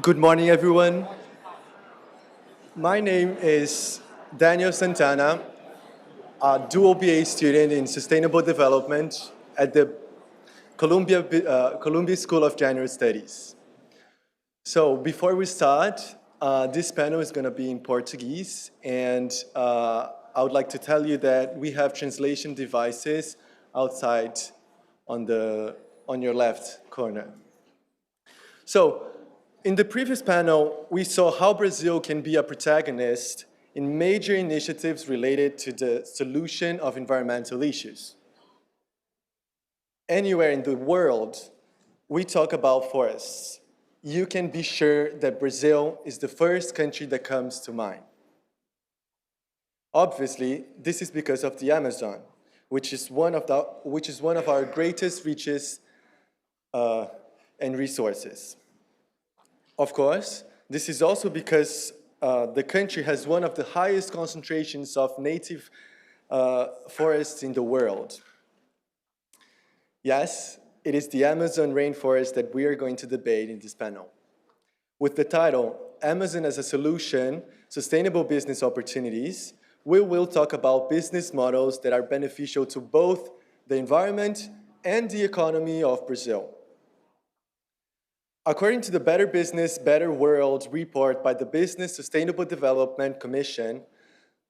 Good morning, everyone. My name is Daniel Santana, a dual BA student in Sustainable Development at the Columbia School of General Studies. So before we start, this panel is going to be in Portuguese, and I would like to tell you that we have translation devices outside on your left corner. So, in the previous panel, we saw how Brazil can be a protagonist in major initiatives related to the solution of environmental issues. Anywhere in the world, we talk about forests. You can be sure that Brazil is the first country that comes to mind. Obviously, this is because of the Amazon, which is one of our greatest riches and resources. Of course, this is also because the country has one of the highest concentrations of native forests in the world. Yes, it is the Amazon rainforest that we are going to debate in this panel. With the title, Amazon as a Solution, Sustainable Business Opportunities, we will talk about business models that are beneficial to both the environment and the economy of Brazil. According to the Better Business, Better World report by the Business Sustainable Development Commission,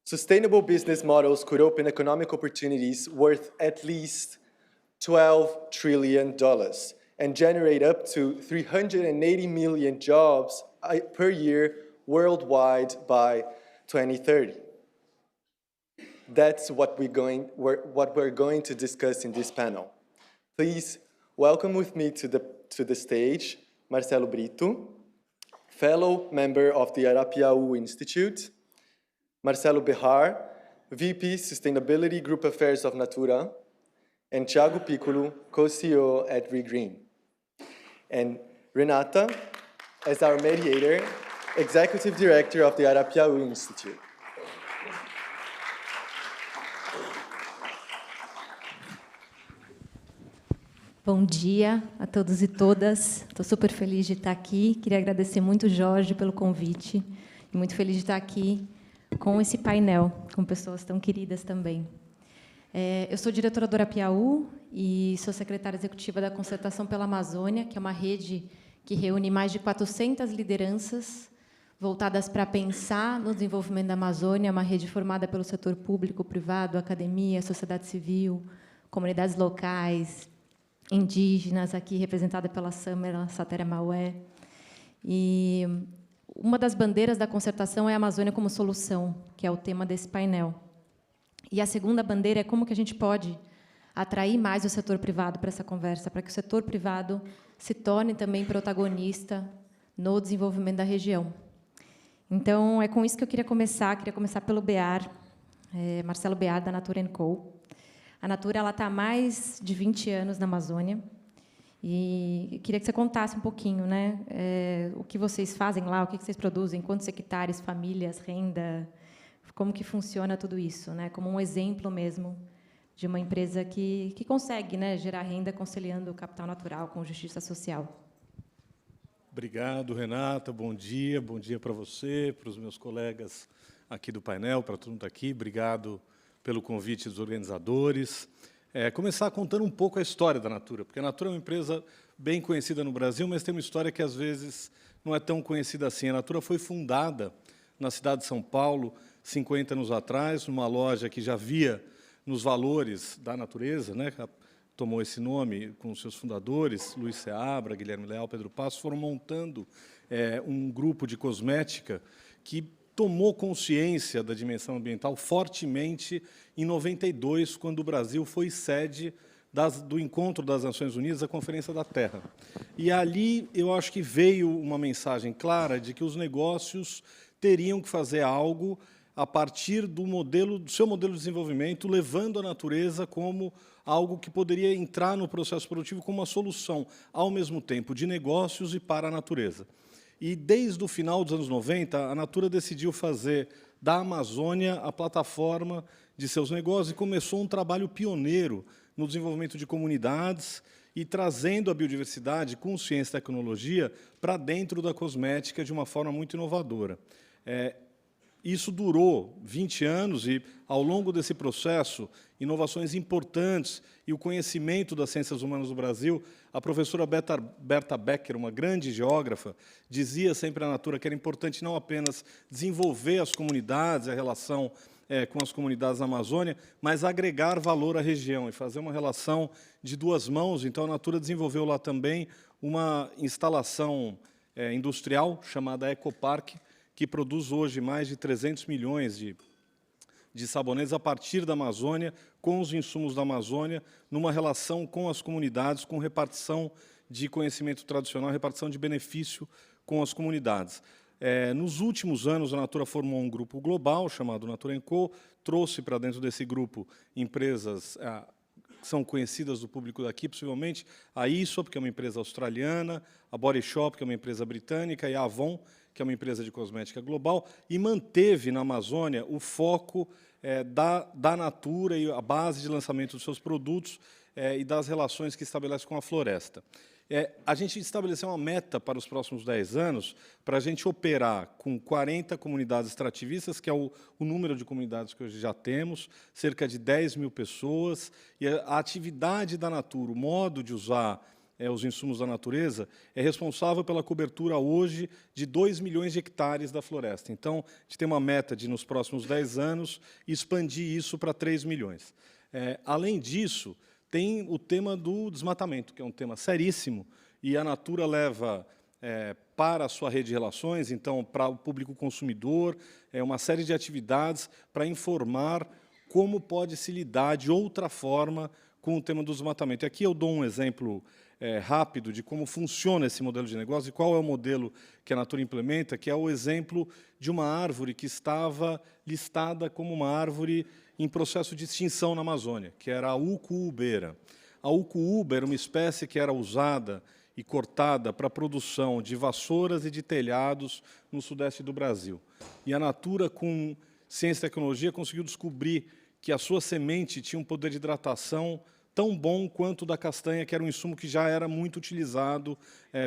sustainable business models could open economic opportunities worth at least $12 trillion and generate up to 380 million jobs per year worldwide by 2030. That's what we're going to discuss in this panel. Please welcome with me to the stage Marcelo Brito, fellow member of the Arapiaú Institute, Marcelo Behar, VP Sustainability Group Affairs of Natura, and Thiago Piccolo, co-CEO at ReGreen. And Renata, as our mediator, Executive Director of the Arapiaú Institute. Bom dia a todos e todas. Estou super feliz de estar aqui. Queria agradecer muito o Jorge pelo convite e muito feliz de estar aqui com esse painel, com pessoas tão queridas também. Eu sou diretora do Arapiaú e sou secretária executiva da Concertação pela Amazônia, que é uma rede que reúne mais de 400 lideranças voltadas para pensar no desenvolvimento da Amazônia, uma rede formada pelo setor público, privado, academia, sociedade civil, comunidades locais, indígenas, aqui representada pela Samara Satera Maué. E uma das bandeiras da concertação é a Amazônia como solução, que é o tema desse painel. E a segunda bandeira é como que a gente pode atrair mais o setor privado para essa conversa, para que o setor privado se torne também protagonista no desenvolvimento da região. Então, é com isso que eu queria começar pelo Bear, Marcelo Bear, da Natura & Co. A Natura está há mais de 20 anos na Amazônia e eu queria que você contasse um pouquinho, né, o que vocês fazem lá, o que vocês produzem, quantos hectares, famílias, renda, como que funciona tudo isso, né, como um exemplo mesmo de uma empresa que consegue, né, gerar renda conciliando o capital natural com justiça social. Obrigado, Renata. Bom dia para você, para os meus colegas aqui do painel, para todo mundo aqui. Obrigado pelo convite dos organizadores. Começar contando um pouco a história da Natura, porque a Natura é uma empresa bem conhecida no Brasil, mas tem uma história que, às vezes, não é tão conhecida assim. A Natura foi fundada na cidade de São Paulo, 50 anos atrás, numa loja que já via nos valores da natureza, né? Tomou esse nome com os seus fundadores, Luiz Seabra, Guilherme Leal, Pedro Passos, foram montando um grupo de cosmética que tomou consciência da dimensão ambiental fortemente em 92, quando o Brasil foi sede do Encontro das Nações Unidas, a Conferência da Terra. E ali eu acho que veio uma mensagem clara de que os negócios teriam que fazer algo a partir do seu modelo de desenvolvimento, levando a natureza como algo que poderia entrar no processo produtivo como uma solução, ao mesmo tempo, de negócios e para a natureza. E, desde o final dos anos 90, a Natura decidiu fazer da Amazônia a plataforma de seus negócios e começou um trabalho pioneiro no desenvolvimento de comunidades e trazendo a biodiversidade com ciência e tecnologia para dentro da cosmética de uma forma muito inovadora. Isso durou 20 anos e, ao longo desse processo, inovações importantes e o conhecimento das ciências humanas no Brasil, a professora Berta Becker, uma grande geógrafa, dizia sempre à Natura que era importante não apenas desenvolver as comunidades, a relação com as comunidades na Amazônia, mas agregar valor à região e fazer uma relação de duas mãos. Então, a Natura desenvolveu lá também uma instalação industrial chamada Ecopark, que produz hoje mais de 300 milhões de sabonetes a partir da Amazônia, com os insumos da Amazônia, numa relação com as comunidades, com repartição de conhecimento tradicional, repartição de benefício com as comunidades. Nos últimos anos, a Natura formou um grupo global, chamado Natura & Co., trouxe para dentro desse grupo empresas que são conhecidas do público daqui, possivelmente, a Aesop, que é uma empresa australiana, a Body Shop, que é uma empresa britânica, e a Avon, que é uma empresa de cosmética global, e manteve na Amazônia o foco da Natura e a base de lançamento dos seus produtos e das relações que estabelece com a floresta. A gente estabeleceu uma meta para os próximos 10 anos para a gente operar com 40 comunidades extrativistas, que é o número de comunidades que hoje já temos, cerca de 10 mil pessoas, e a atividade da Natura, o modo de usar os insumos da natureza, é responsável pela cobertura hoje de 2 milhões de hectares da floresta. Então, a gente tem uma meta de, nos próximos 10 anos, expandir isso para 3 milhões. Além disso, tem o tema do desmatamento, que é um tema seríssimo, e a Natura leva para a sua rede de relações, então, para o público consumidor, uma série de atividades para informar como pode se lidar de outra forma com o tema do desmatamento. E aqui eu dou um exemplo rápido de como funciona esse modelo de negócio e qual é o modelo que a Natura implementa, que é o exemplo de uma árvore que estava listada como uma árvore em processo de extinção na Amazônia, que era a ucu-ubeira. A ucu-uba era uma espécie que era usada e cortada para a produção de vassouras e de telhados no sudeste do Brasil. E a Natura, com ciência e tecnologia, conseguiu descobrir que a sua semente tinha um poder de hidratação tão bom quanto o da castanha, que era um insumo que já era muito utilizado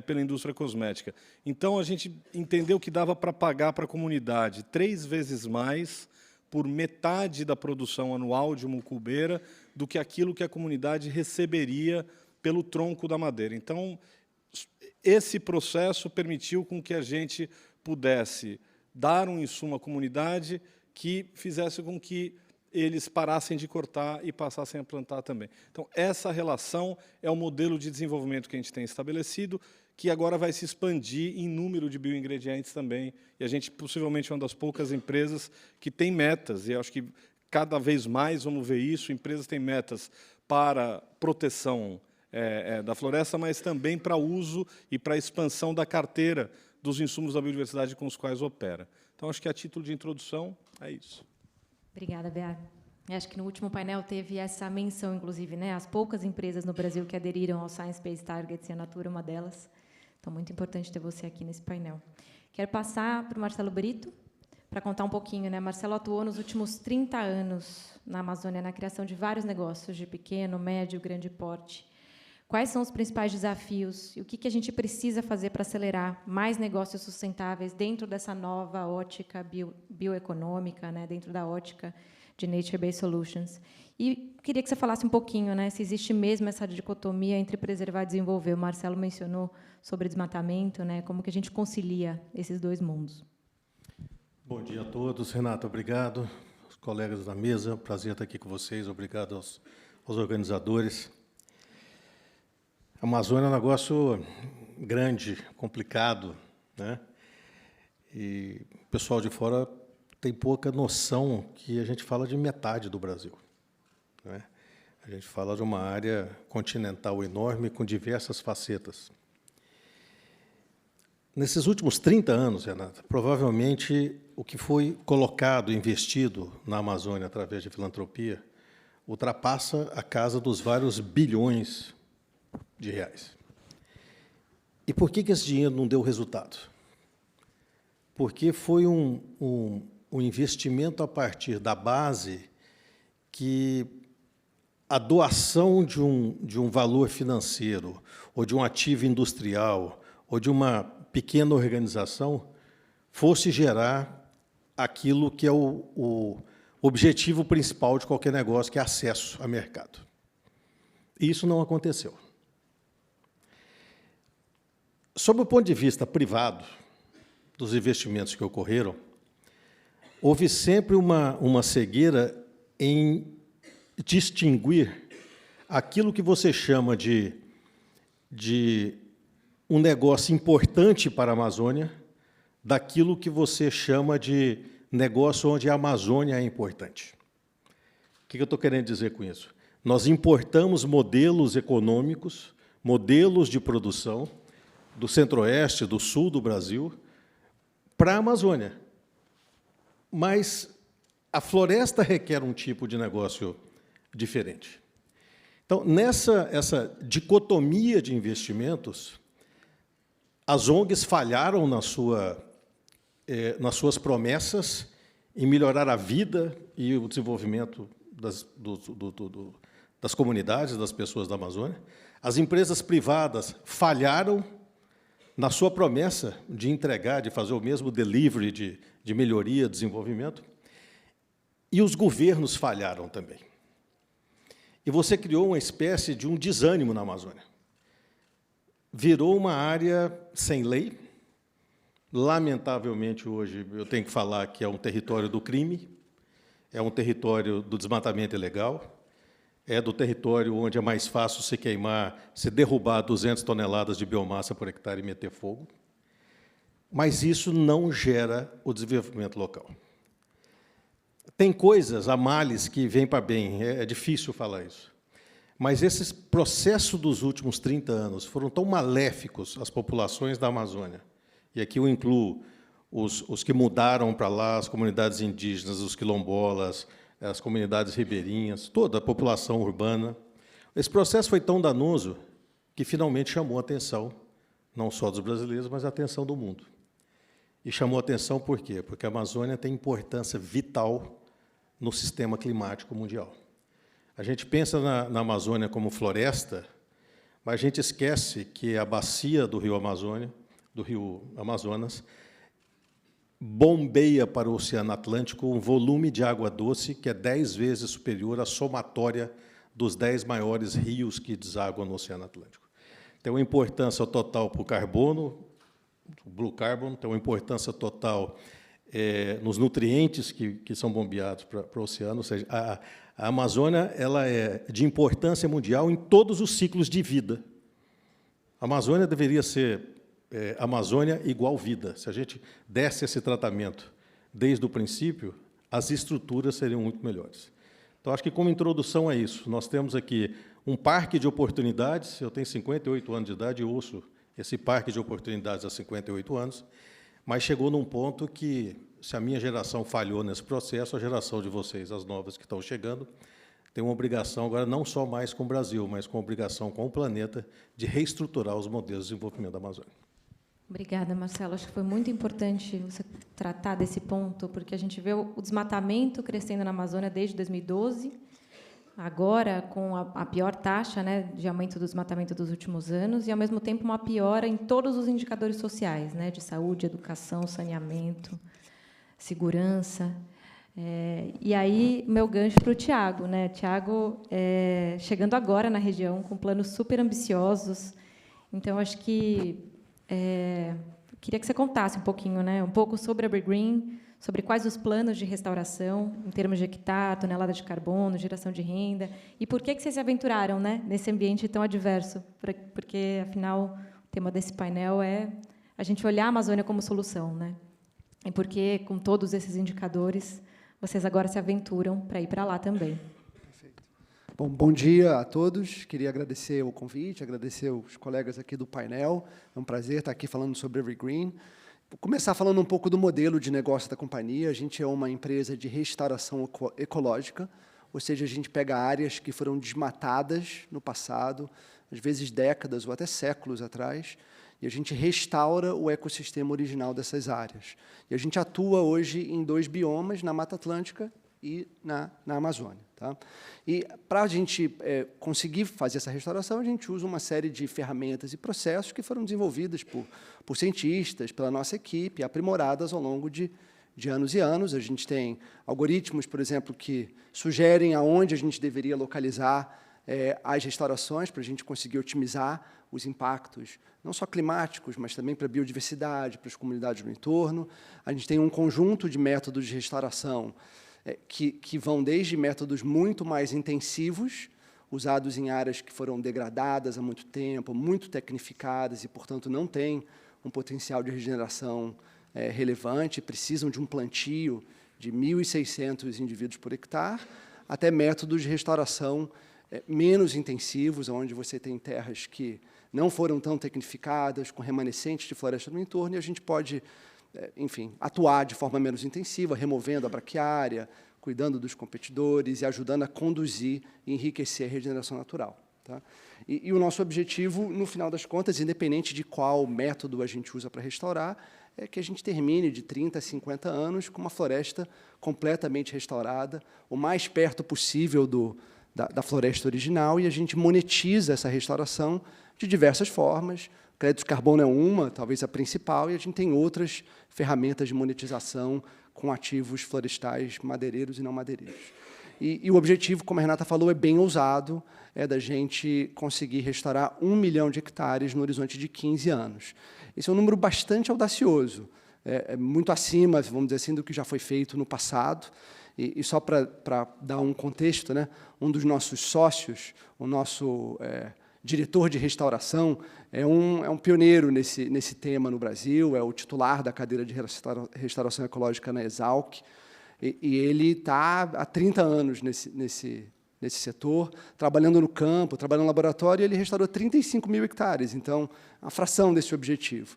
pela indústria cosmética. Então, a gente entendeu que dava para pagar para a comunidade 3 vezes mais por metade da produção anual de uma ucu-ubeira do que aquilo que a comunidade receberia pelo tronco da madeira. Então, esse processo permitiu com que a gente pudesse dar um insumo à comunidade que fizesse com que eles parassem de cortar e passassem a plantar também. Então, essa relação é o modelo de desenvolvimento que a gente tem estabelecido, que agora vai se expandir em número de bioingredientes também. E a gente, possivelmente, é uma das poucas empresas que tem metas, e acho que cada vez mais vamos ver isso, empresas têm metas para proteção da floresta, mas também para uso e para expansão da carteira dos insumos da biodiversidade com os quais opera. Então, acho que, a título de introdução, é isso. Obrigada, Bea. Acho que no último painel teve essa menção, inclusive, né, as poucas empresas no Brasil que aderiram ao Science Based Targets, e a Natura é uma delas. Então, muito importante ter você aqui nesse painel. Quero passar para o Marcelo Brito, para contar um pouquinho, né? Marcelo atuou nos últimos 30 anos na Amazônia, na criação de vários negócios de pequeno, médio, grande porte. Quais são os principais desafios e o que a gente precisa fazer para acelerar mais negócios sustentáveis dentro dessa nova ótica bioeconômica, né, dentro da ótica de Nature-Based Solutions? E queria que você falasse um pouquinho, né, se existe mesmo essa dicotomia entre preservar e desenvolver. O Marcelo mencionou sobre desmatamento, né, como que a gente concilia esses dois mundos. Bom dia a todos. Renata, obrigado. Os colegas da mesa, prazer estar aqui com vocês. Obrigado aos organizadores. A Amazônia é um negócio grande, complicado, né? E o pessoal de fora tem pouca noção que a gente fala de metade do Brasil, né? A gente fala de uma área continental enorme com diversas facetas. Nesses últimos 30 anos, Renata, provavelmente o que foi colocado, investido na Amazônia através de filantropia, ultrapassa a casa dos vários bilhões de reais. E por que esse dinheiro não deu resultado? Porque foi um investimento a partir da base que a doação de um valor financeiro, ou de um ativo industrial, ou de uma pequena organização, fosse gerar aquilo que é o objetivo principal de qualquer negócio, que é acesso a mercado. E isso não aconteceu. Sob o ponto de vista privado, dos investimentos que ocorreram, houve sempre uma cegueira em distinguir aquilo que você chama de um negócio importante para a Amazônia daquilo que você chama de negócio onde a Amazônia é importante. O que eu estou querendo dizer com isso? Nós importamos modelos econômicos, modelos de produção do centro-oeste, do sul do Brasil, para a Amazônia. Mas a floresta requer um tipo de negócio diferente. Então, essa dicotomia de investimentos, as ONGs falharam nas suas promessas em melhorar a vida e o desenvolvimento das comunidades, das pessoas da Amazônia. As empresas privadas falharam na sua promessa de entregar, de fazer o mesmo delivery de melhoria, desenvolvimento. E os governos falharam também. E você criou uma espécie de um desânimo na Amazônia. Virou uma área sem lei. Lamentavelmente, hoje, eu tenho que falar que é um território do crime, é um território do desmatamento ilegal, é do território onde é mais fácil se queimar, se derrubar 200 toneladas de biomassa por hectare e meter fogo. Mas isso não gera o desenvolvimento local. Tem coisas, há males que vêm para bem, é difícil falar isso. Mas esses processos dos últimos 30 anos foram tão maléficos às populações da Amazônia, e aqui eu incluo os que mudaram para lá, as comunidades indígenas, os quilombolas, as comunidades ribeirinhas, toda a população urbana. Esse processo foi tão danoso que finalmente chamou a atenção, não só dos brasileiros, mas a atenção do mundo. E chamou a atenção por quê? Porque a Amazônia tem importância vital no sistema climático mundial. A gente pensa na Amazônia como floresta, mas a gente esquece que a bacia do rio Amazonas, bombeia para o Oceano Atlântico um volume de água doce que é 10 vezes superior à somatória dos 10 maiores rios que desaguam no Oceano Atlântico. Tem uma importância total para o carbono, o blue carbon, tem uma importância total nos nutrientes que são bombeados para o oceano, ou seja, a Amazônia ela é de importância mundial em todos os ciclos de vida. A Amazônia deveria ser Amazônia igual vida. Se a gente desse esse tratamento desde o princípio, as estruturas seriam muito melhores. Então, acho que, como introdução a isso, nós temos aqui um parque de oportunidades. Eu tenho 58 anos de idade e ouço esse parque de oportunidades há 58 anos, mas chegou num ponto que, se a minha geração falhou nesse processo, a geração de vocês, as novas que estão chegando, tem uma obrigação agora não só mais com o Brasil, mas com a obrigação com o planeta de reestruturar os modelos de desenvolvimento da Amazônia. Obrigada, Marcelo. Acho que foi muito importante você tratar desse ponto, porque a gente vê o desmatamento crescendo na Amazônia desde 2012, agora com a pior taxa, né, de aumento do desmatamento dos últimos anos, e, ao mesmo tempo, uma piora em todos os indicadores sociais, né, de saúde, educação, saneamento, segurança. E aí, meu gancho para o Tiago, né? Tiago, chegando agora na região com planos super ambiciosos. Então, acho que queria que você contasse um pouquinho, né, um pouco sobre a Evergreen, sobre quais os planos de restauração, em termos de hectare, tonelada de carbono, geração de renda, e por que vocês se aventuraram, né, nesse ambiente tão adverso? Porque, afinal, o tema desse painel é a gente olhar a Amazônia como solução, né? E por que, com todos esses indicadores, vocês agora se aventuram para ir para lá também? Perfeito. Bom dia a todos. Queria agradecer o convite, agradecer os colegas aqui do painel. É um prazer estar aqui falando sobre Evergreen. Vou começar falando um pouco do modelo de negócio da companhia. A gente é uma empresa de restauração ecológica, ou seja, a gente pega áreas que foram desmatadas no passado, às vezes décadas ou até séculos atrás, e a gente restaura o ecossistema original dessas áreas. E a gente atua hoje em 2 biomas, na Mata Atlântica e na Amazônia. Tá? E, para a gente conseguir fazer essa restauração, a gente usa uma série de ferramentas e processos que foram desenvolvidas por cientistas, pela nossa equipe, aprimoradas ao longo de anos e anos. A gente tem algoritmos, por exemplo, que sugerem aonde a gente deveria localizar as restaurações para a gente conseguir otimizar os impactos, não só climáticos, mas também para a biodiversidade, para as comunidades no entorno. A gente tem um conjunto de métodos de restauração que vão desde métodos muito mais intensivos, usados em áreas que foram degradadas há muito tempo, muito tecnificadas e, portanto, não têm um potencial de regeneração relevante, precisam de um plantio de 1.600 indivíduos por hectare, até métodos de restauração menos intensivos, onde você tem terras que não foram tão tecnificadas, com remanescentes de floresta no entorno, e a gente pode, enfim, atuar de forma menos intensiva, removendo a braquiária, cuidando dos competidores e ajudando a conduzir e enriquecer a regeneração natural. Tá? E o nosso objetivo, no final das contas, independente de qual método a gente usa para restaurar, é que a gente termine de 30 a 50 anos com uma floresta completamente restaurada, o mais perto possível da floresta original, e a gente monetiza essa restauração de diversas formas. O crédito de carbono é uma, talvez a principal, e a gente tem outras ferramentas de monetização com ativos florestais madeireiros e não madeireiros. E o objetivo, como a Renata falou, é bem ousado, é da gente conseguir restaurar 1 milhão de hectares no horizonte de 15 anos. Esse é um número bastante audacioso, muito acima, vamos dizer assim, do que já foi feito no passado. E só para dar um contexto, né, um dos nossos sócios, o nosso diretor de restauração, é um pioneiro nesse tema no Brasil, é o titular da cadeira de restauração ecológica na Exalc, e ele está há 30 anos nesse setor, trabalhando no campo, trabalhando no laboratório, e ele restaurou 35 mil hectares, então, a fração desse objetivo.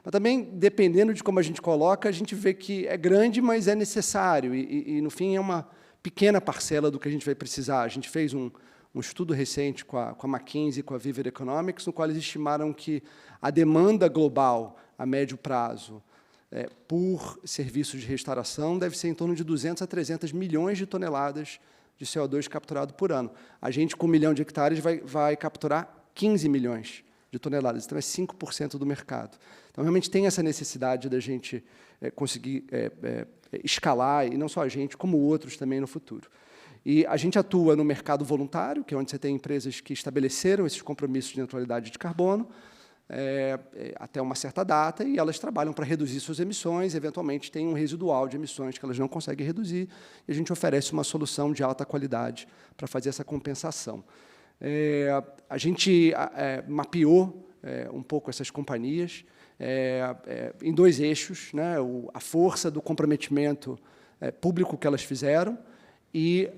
Mas também, dependendo de como a gente coloca, a gente vê que é grande, mas é necessário, e no fim, é uma pequena parcela do que a gente vai precisar. A gente fez um estudo recente com a McKinsey e com a Viver Economics, no qual eles estimaram que a demanda global, a médio prazo, por serviços de restauração, deve ser em torno de 200 a 300 milhões de toneladas de CO2 capturado por ano. A gente, com 1 milhão de hectares, vai capturar 15 milhões de toneladas, então é 5% do mercado. Então, realmente, tem essa necessidade da gente conseguir escalar, e não só a gente, como outros também no futuro. E a gente atua no mercado voluntário, que é onde você tem empresas que estabeleceram esses compromissos de neutralidade de carbono, até uma certa data, e elas trabalham para reduzir suas emissões, eventualmente tem um residual de emissões que elas não conseguem reduzir, e a gente oferece uma solução de alta qualidade para fazer essa compensação. A gente mapeou um pouco essas companhias em 2 eixos, né, a força do comprometimento público que elas fizeram e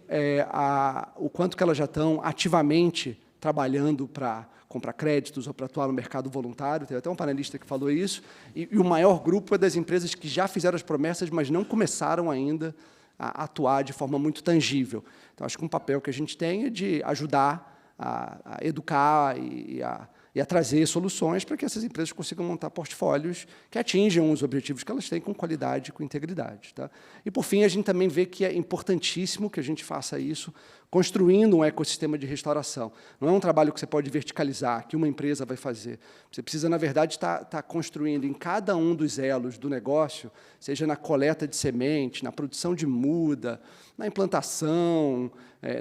o quanto que elas já estão ativamente trabalhando para comprar créditos ou para atuar no mercado voluntário. Teve até um panelista que falou isso. E o maior grupo é das empresas que já fizeram as promessas, mas não começaram ainda a atuar de forma muito tangível. Então, acho que um papel que a gente tem é de ajudar a educar e a trazer soluções para que essas empresas consigam montar portfólios que atinjam os objetivos que elas têm com qualidade e com integridade. Tá? E, por fim, a gente também vê que é importantíssimo que a gente faça isso construindo um ecossistema de restauração. Não é um trabalho que você pode verticalizar, que uma empresa vai fazer. Você precisa, na verdade, estar construindo em cada um dos elos do negócio, seja na coleta de semente, na produção de muda, na implantação,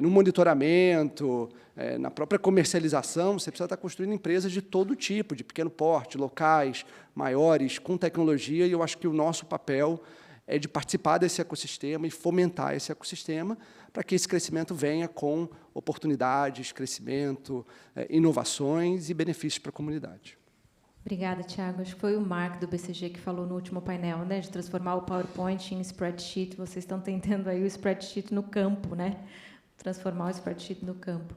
no monitoramento, na própria comercialização, você precisa estar construindo empresas de todo tipo, de pequeno porte, locais, maiores, com tecnologia, e eu acho que o nosso papel é de participar desse ecossistema e fomentar esse ecossistema para que esse crescimento venha com oportunidades, crescimento, inovações e benefícios para a comunidade. Obrigada, Tiago. Acho que foi o Mark, do BCG, que falou no último painel, né, de transformar o PowerPoint em spreadsheet. Vocês estão tentando aí o spreadsheet no campo, né? Transformar o spreadsheet no campo.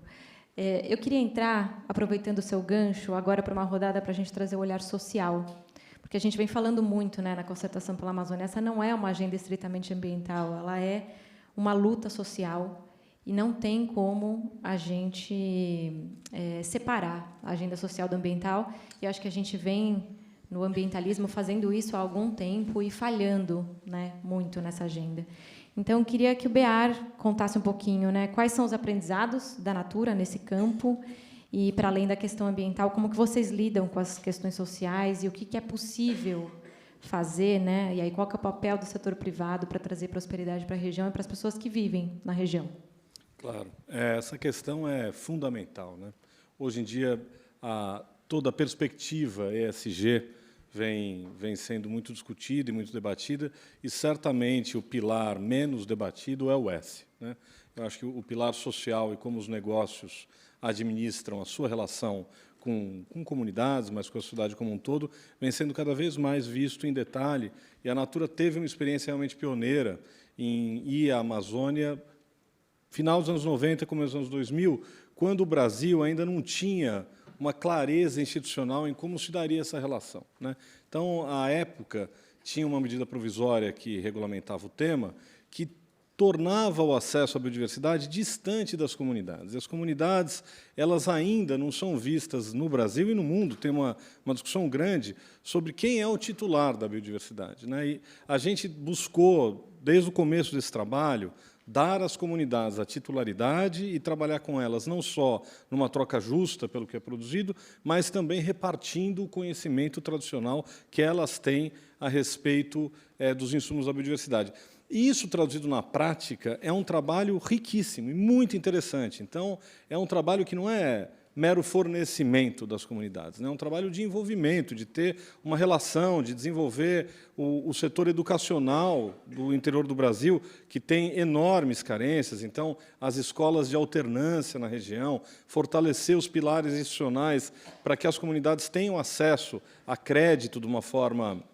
Eu queria entrar, aproveitando o seu gancho, agora para uma rodada para a gente trazer o olhar social, porque a gente vem falando muito, né, na concertação pela Amazônia. Essa não é uma agenda estritamente ambiental, ela é uma luta social, e não tem como a gente separar a agenda social do ambiental. E eu acho que a gente vem, no ambientalismo, fazendo isso há algum tempo e falhando, né, muito nessa agenda. Então, eu queria que o Bear contasse um pouquinho, né, quais são os aprendizados da Natura nesse campo e, para além da questão ambiental, como que vocês lidam com as questões sociais e o que é possível fazer, né? E aí qual que é o papel do setor privado para trazer prosperidade para a região e para as pessoas que vivem na região? Claro, essa questão é fundamental, né? Hoje em dia, toda a perspectiva ESG vem sendo muito discutida e muito debatida, e certamente o pilar menos debatido é o S, né? Eu acho que o pilar social e como os negócios administram a sua relação com comunidades, mas com a sociedade como um todo, vem sendo cada vez mais visto em detalhe, e a Natura teve uma experiência realmente pioneira em ir à Amazônia, final dos anos 90, começo dos anos 2000, quando o Brasil ainda não tinha uma clareza institucional em como se daria essa relação, né? Então, à época, tinha uma medida provisória que regulamentava o tema, que tornava o acesso à biodiversidade distante das comunidades. E as comunidades, elas ainda não são vistas no Brasil e no mundo. Tem uma discussão grande sobre quem é o titular da biodiversidade, né? E a gente buscou, desde o começo desse trabalho, dar às comunidades a titularidade e trabalhar com elas não só numa troca justa pelo que é produzido, mas também repartindo o conhecimento tradicional que elas têm a respeito dos insumos da biodiversidade. E isso, traduzido na prática, é um trabalho riquíssimo e muito interessante. Então, é um trabalho que não é mero fornecimento das comunidades, né? É um trabalho de envolvimento, de ter uma relação, de desenvolver o setor educacional do interior do Brasil, que tem enormes carências. Então, as escolas de alternância na região, fortalecer os pilares institucionais para que as comunidades tenham acesso a crédito de uma forma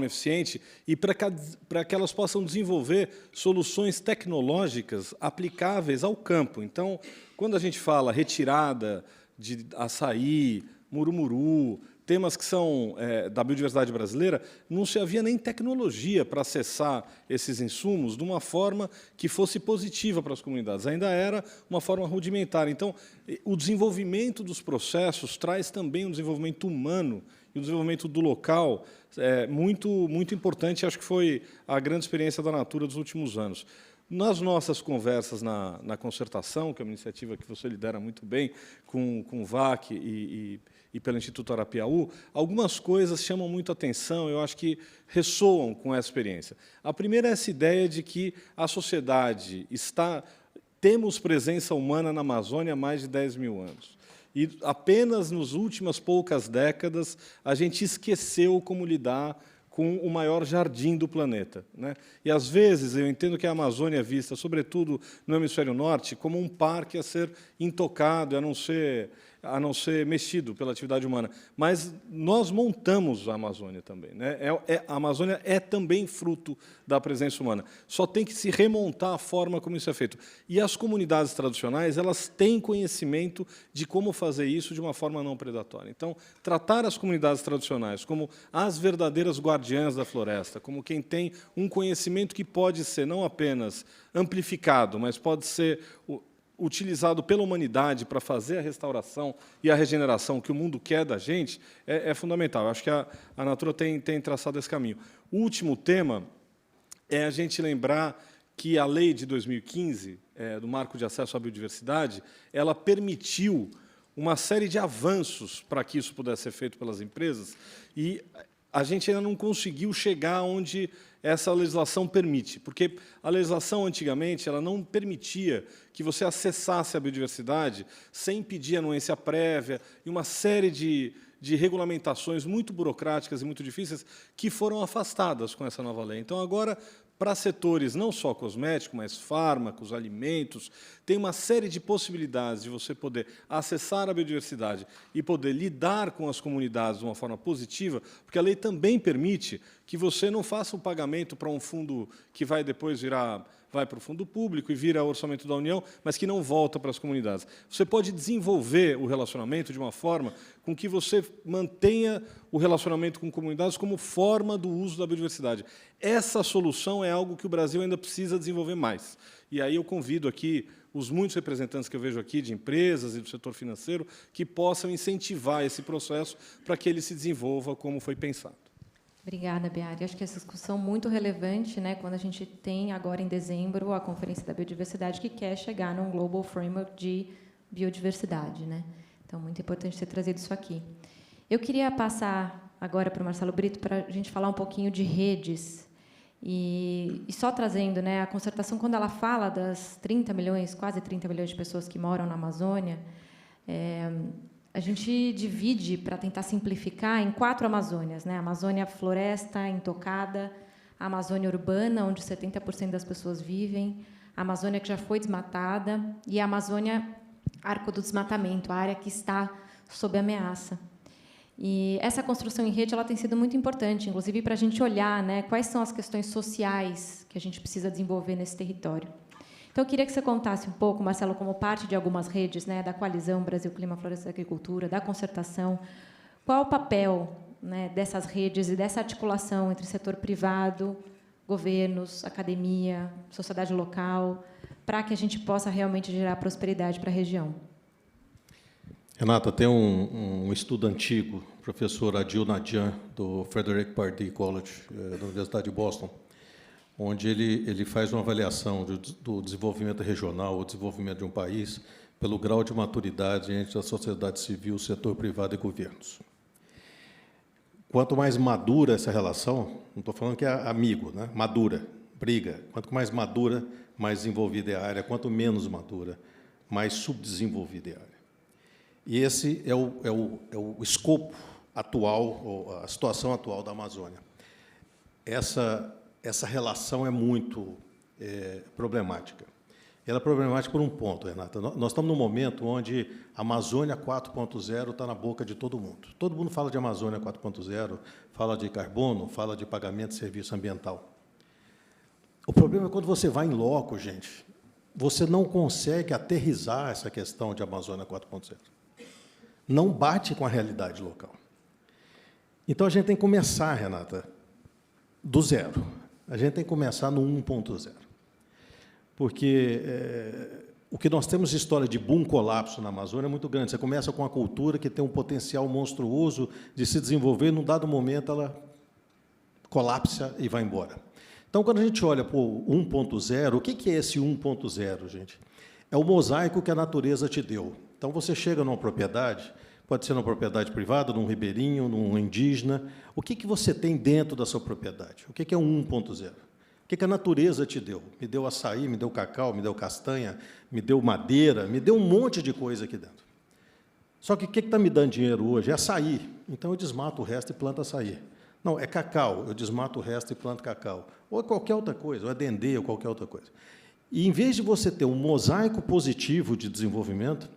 eficiente e para que elas possam desenvolver soluções tecnológicas aplicáveis ao campo. Então, quando a gente fala retirada de açaí, murumuru, temas que são da biodiversidade brasileira, não se havia nem tecnologia para acessar esses insumos de uma forma que fosse positiva para as comunidades. Ainda era uma forma rudimentar. Então, o desenvolvimento dos processos traz também um desenvolvimento humano e o desenvolvimento do local muito importante. Acho que foi a grande experiência da Natura dos últimos anos. Nas nossas conversas na concertação, que é uma iniciativa que você lidera muito bem, com o VAC e pelo Instituto Arapiaú, algumas coisas chamam muito atenção, eu acho que ressoam com essa experiência. A primeira é essa ideia de que a sociedade temos presença humana na Amazônia há mais de 10 mil anos. E apenas nas últimas poucas décadas a gente esqueceu como lidar com o maior jardim do planeta, né? E, às vezes, eu entendo que a Amazônia é vista, sobretudo no hemisfério norte, como um parque a ser intocado, a não ser mexido pela atividade humana. Mas nós montamos a Amazônia também, né? A Amazônia é também fruto da presença humana. Só tem que se remontar a forma como isso é feito. E as comunidades tradicionais, elas têm conhecimento de como fazer isso de uma forma não predatória. Então, tratar as comunidades tradicionais como as verdadeiras guardiãs da floresta, como quem tem um conhecimento que pode ser não apenas amplificado, mas pode ser utilizado pela humanidade para fazer a restauração e a regeneração que o mundo quer da gente, é fundamental. Eu acho que a Natura tem traçado esse caminho. O último tema é a gente lembrar que a lei de 2015, do Marco de Acesso à Biodiversidade, ela permitiu uma série de avanços para que isso pudesse ser feito pelas empresas, e a gente ainda não conseguiu chegar onde essa legislação permite, porque a legislação, antigamente, ela não permitia que você acessasse a biodiversidade sem pedir anuência prévia e uma série de regulamentações muito burocráticas e muito difíceis que foram afastadas com essa nova lei. Então, agora, para setores não só cosméticos, mas fármacos, alimentos, tem uma série de possibilidades de você poder acessar a biodiversidade e poder lidar com as comunidades de uma forma positiva, porque a lei também permite que você não faça um pagamento para um fundo que vai depois vai para o fundo público e vira orçamento da União, mas que não volta para as comunidades. Você pode desenvolver o relacionamento de uma forma com que você mantenha o relacionamento com comunidades como forma do uso da biodiversidade. Essa solução é algo que o Brasil ainda precisa desenvolver mais. E aí eu convido aqui os muitos representantes que eu vejo aqui, de empresas e do setor financeiro, que possam incentivar esse processo para que ele se desenvolva como foi pensado. Obrigada, Biari. Acho que essa discussão é muito relevante, né, quando a gente tem agora em dezembro a Conferência da Biodiversidade, que quer chegar num Global Framework de biodiversidade, né? Então, muito importante ter trazido isso aqui. Eu queria passar agora para o Marcelo Brito para a gente falar um pouquinho de redes. E só trazendo, né, a concertação, quando ela fala das 30 milhões, quase 30 milhões de pessoas que moram na Amazônia, a gente divide, para tentar simplificar, em 4 Amazônias, né? A Amazônia floresta intocada, a Amazônia urbana, onde 70% das pessoas vivem, a Amazônia que já foi desmatada e a Amazônia arco do desmatamento, a área que está sob ameaça. E essa construção em rede ela tem sido muito importante, inclusive para a gente olhar, né, quais são as questões sociais que a gente precisa desenvolver nesse território. Então, eu queria que você contasse um pouco, Marcelo, como parte de algumas redes, né, da Coalizão Brasil Clima, Floresta e Agricultura, da concertação, qual o papel, né, dessas redes e dessa articulação entre setor privado, governos, academia, sociedade local, para que a gente possa realmente gerar prosperidade para a região. Renata, tem um estudo antigo, professor Adil Nadian, do Frederick Pardee College, da Universidade de Boston, onde ele faz uma avaliação do desenvolvimento regional, o desenvolvimento de um país, pelo grau de maturidade entre a sociedade civil, o setor privado e governos. Quanto mais madura essa relação, não estou falando que é amigo, né? Madura, briga. Quanto mais madura, mais desenvolvida é a área. Quanto menos madura, mais subdesenvolvida é a área. E esse é o escopo atual, ou a situação atual da Amazônia. Essa relação é muito problemática. Ela é problemática por um ponto, Renata. Nós estamos num momento onde a Amazônia 4.0 está na boca de todo mundo. Todo mundo fala de Amazônia 4.0, fala de carbono, fala de pagamento de serviço ambiental. O problema é quando você vai em loco, gente, você não consegue aterrissar essa questão de Amazônia 4.0. Não bate com a realidade local. Então, a gente tem que começar, Renata, do zero. A gente tem que começar no 1.0. Porque o que nós temos de história de boom colapso na Amazônia é muito grande. Você começa com uma cultura que tem um potencial monstruoso de se desenvolver, e, num dado momento, ela colapsa e vai embora. Então, quando a gente olha para o 1.0, o que é esse 1.0, gente? É o mosaico que a natureza te deu. Então, você chega numa propriedade, pode ser numa propriedade privada, num ribeirinho, num indígena. O que você tem dentro da sua propriedade? O que é um 1.0? O que a natureza te deu? Me deu açaí, me deu cacau, me deu castanha, me deu madeira, me deu um monte de coisa aqui dentro. Só que o que está me dando dinheiro hoje é açaí. Então, eu desmato o resto e planto açaí. Não, é cacau, eu desmato o resto e planto cacau. Ou é qualquer outra coisa, ou é dendê, ou qualquer outra coisa. E, em vez de você ter um mosaico positivo de desenvolvimento,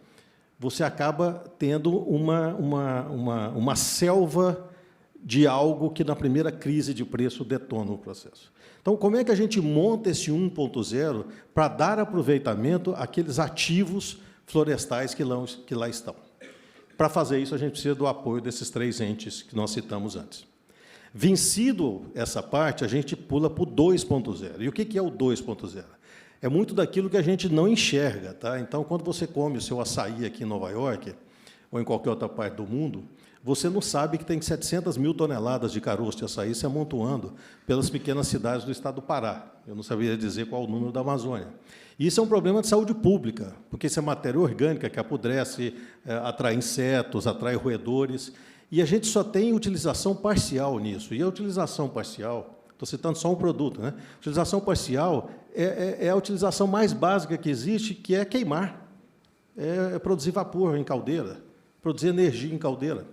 você acaba tendo uma selva de algo que, na primeira crise de preço, detona o processo. Então, como é que a gente monta esse 1.0 para dar aproveitamento àqueles ativos florestais que lá estão? Para fazer isso, a gente precisa do apoio desses 3 entes que nós citamos antes. Vencido essa parte, a gente pula para o 2.0. E o que é o 2.0? É muito daquilo que a gente não enxerga. Tá? Então, quando você come o seu açaí aqui em Nova York, ou em qualquer outra parte do mundo, você não sabe que tem 700 mil toneladas de caroço de açaí se amontoando pelas pequenas cidades do estado do Pará. Eu não sabia dizer qual o número da Amazônia. E isso é um problema de saúde pública, porque isso é matéria orgânica que apodrece, atrai insetos, atrai roedores, e a gente só tem utilização parcial nisso. E a utilização parcial, estou citando só um produto, né? A utilização parcial é a utilização mais básica que existe, que é queimar, é produzir vapor em caldeira, produzir energia em caldeira.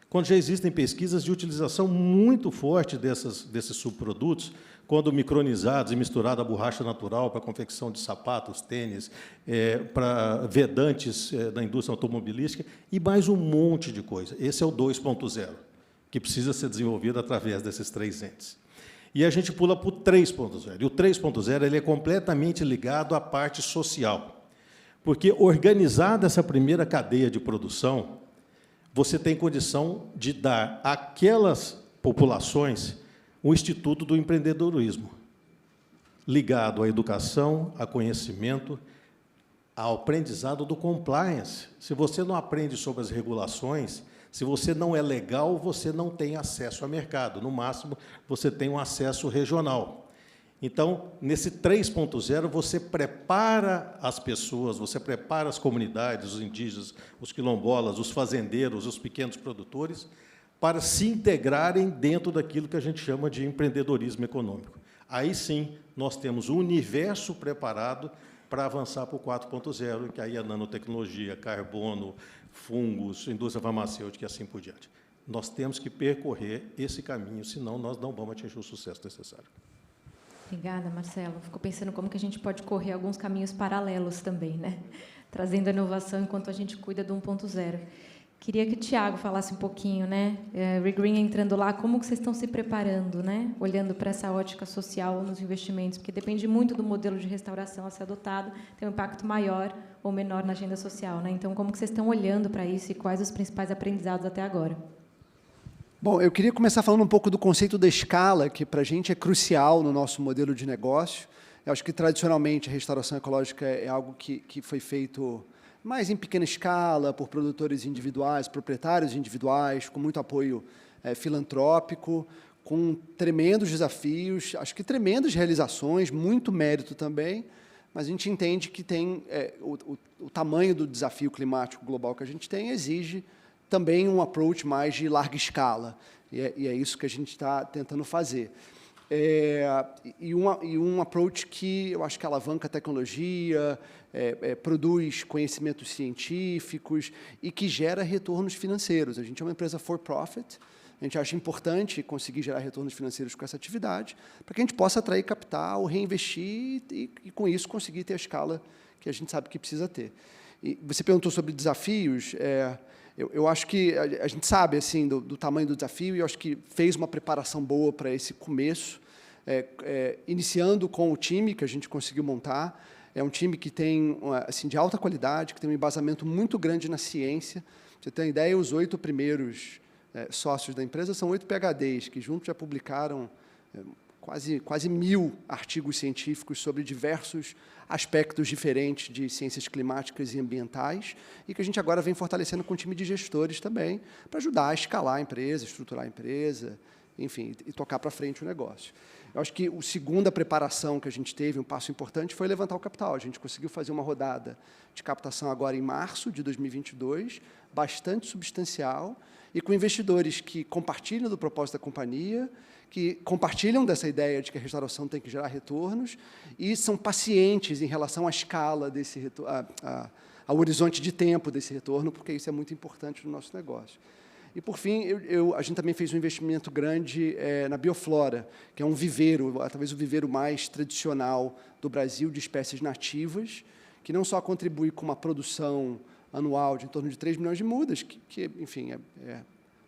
Quando já existem pesquisas de utilização muito forte desses subprodutos, quando micronizados e misturados à borracha natural para a confecção de sapatos, tênis, para vedantes da indústria automobilística, e mais um monte de coisa. Esse é o 2.0, que precisa ser desenvolvido através desses 3 entes. E a gente pula para o 3.0. E o 3.0 ele é completamente ligado à parte social, porque, organizada essa primeira cadeia de produção, você tem condição de dar àquelas populações o Instituto do Empreendedorismo, ligado à educação, a conhecimento, ao aprendizado do compliance. Se você não aprende sobre as regulações, Se você não é legal, você não tem acesso ao mercado. No máximo, você tem um acesso regional. Então, nesse 3.0, você prepara as pessoas, você prepara as comunidades, os indígenas, os quilombolas, os fazendeiros, os pequenos produtores, para se integrarem dentro daquilo que a gente chama de empreendedorismo econômico. Aí sim, nós temos o universo preparado para avançar para o 4.0, que aí é nanotecnologia, carbono, fungos, indústria farmacêutica e assim por diante. Nós temos que percorrer esse caminho, senão nós não vamos atingir o sucesso necessário. Obrigada, Marcelo. Fico pensando como que a gente pode correr alguns caminhos paralelos também, né? Trazendo a inovação enquanto a gente cuida do 1.0. Queria que o Tiago falasse um pouquinho, né? Regreen entrando lá, como que vocês estão se preparando, né? Olhando para essa ótica social nos investimentos, porque depende muito do modelo de restauração a ser adotado, tem um impacto maior ou menor na agenda social, né? Então, como que vocês estão olhando para isso e quais os principais aprendizados até agora? Bom, eu queria começar falando um pouco do conceito da escala, que para a gente é crucial no nosso modelo de negócio. Eu acho que, tradicionalmente, a restauração ecológica é algo que foi feito mais em pequena escala, por produtores individuais, proprietários individuais, com muito apoio filantrópico, com tremendos desafios, acho que tremendas realizações, muito mérito também, mas a gente entende que tem o tamanho do desafio climático global que a gente tem exige também um approach mais de larga escala, e é isso que a gente está tentando fazer. E um approach que eu acho que alavanca a tecnologia, produz conhecimentos científicos e que gera retornos financeiros. A gente é uma empresa for profit, a gente acha importante conseguir gerar retornos financeiros com essa atividade, para que a gente possa atrair capital, reinvestir e com isso, conseguir ter a escala que a gente sabe que precisa ter. E você perguntou sobre desafios. Eu acho que a gente sabe assim do tamanho do desafio e eu acho que fez uma preparação boa para esse começo, iniciando com o time que a gente conseguiu montar. É um time que tem assim, de alta qualidade, que tem um embasamento muito grande na ciência. Pra você ter uma ideia, os 8 primeiros sócios da empresa são 8 PhDs, que juntos já publicaram quase 1.000 artigos científicos sobre diversos aspectos diferentes de ciências climáticas e ambientais, e que a gente agora vem fortalecendo com um time de gestores também, para ajudar a escalar a empresa, estruturar a empresa, enfim, e tocar para frente o negócio. Eu acho que a segunda preparação que a gente teve, um passo importante, foi levantar o capital. A gente conseguiu fazer uma rodada de captação agora em março de 2022, bastante substancial, e com investidores que compartilham do propósito da companhia, que compartilham dessa ideia de que a restauração tem que gerar retornos e são pacientes em relação à escala desse retorno, ao horizonte de tempo desse retorno, porque isso é muito importante no nosso negócio. E, por fim, a gente também fez um investimento grande na Bioflora, que é um viveiro, talvez o viveiro mais tradicional do Brasil de espécies nativas, que não só contribui com uma produção anual de em torno de 3 milhões de mudas, que enfim,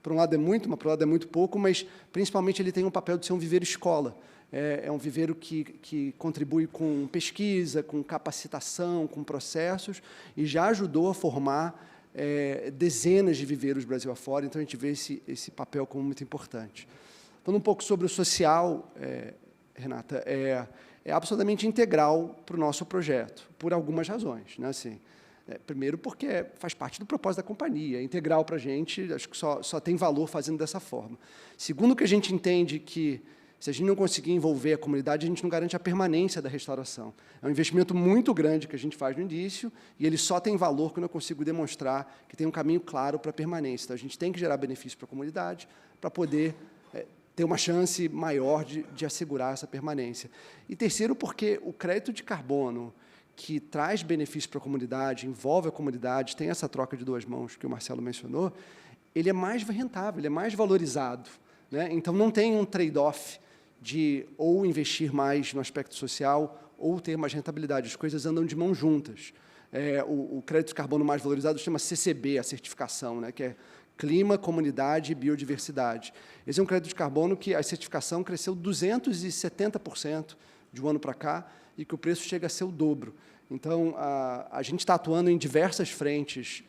por um lado é muito, mas por outro lado é muito pouco, mas, principalmente, ele tem um papel de ser um viveiro escola. É um viveiro que contribui com pesquisa, com capacitação, com processos, e já ajudou a formar dezenas de viveiros Brasil afora, então a gente vê esse papel como muito importante. Falando um pouco sobre o social, Renata, é absolutamente integral para o nosso projeto, por algumas razões, né? Assim, primeiro, porque faz parte do propósito da companhia, é integral para a gente, acho que só tem valor fazendo dessa forma. Segundo, que a gente entende que, se a gente não conseguir envolver a comunidade, a gente não garante a permanência da restauração. É um investimento muito grande que a gente faz no início, e ele só tem valor quando eu consigo demonstrar que tem um caminho claro para a permanência. Então, a gente tem que gerar benefício para a comunidade para poder ter uma chance maior de assegurar essa permanência. E terceiro, porque o crédito de carbono, que traz benefício para a comunidade, envolve a comunidade, tem essa troca de duas mãos que o Marcelo mencionou, ele é mais rentável, ele é mais valorizado, né? Então, não tem um trade-off de ou investir mais no aspecto social ou ter mais rentabilidade. As coisas andam de mãos juntas. O crédito de carbono mais valorizado chama CCB, a certificação, né? Que é Clima, Comunidade e Biodiversidade. Esse é um crédito de carbono que a certificação cresceu 270% de um ano para cá e que o preço chega a ser o dobro. Então, a gente está atuando em diversas frentes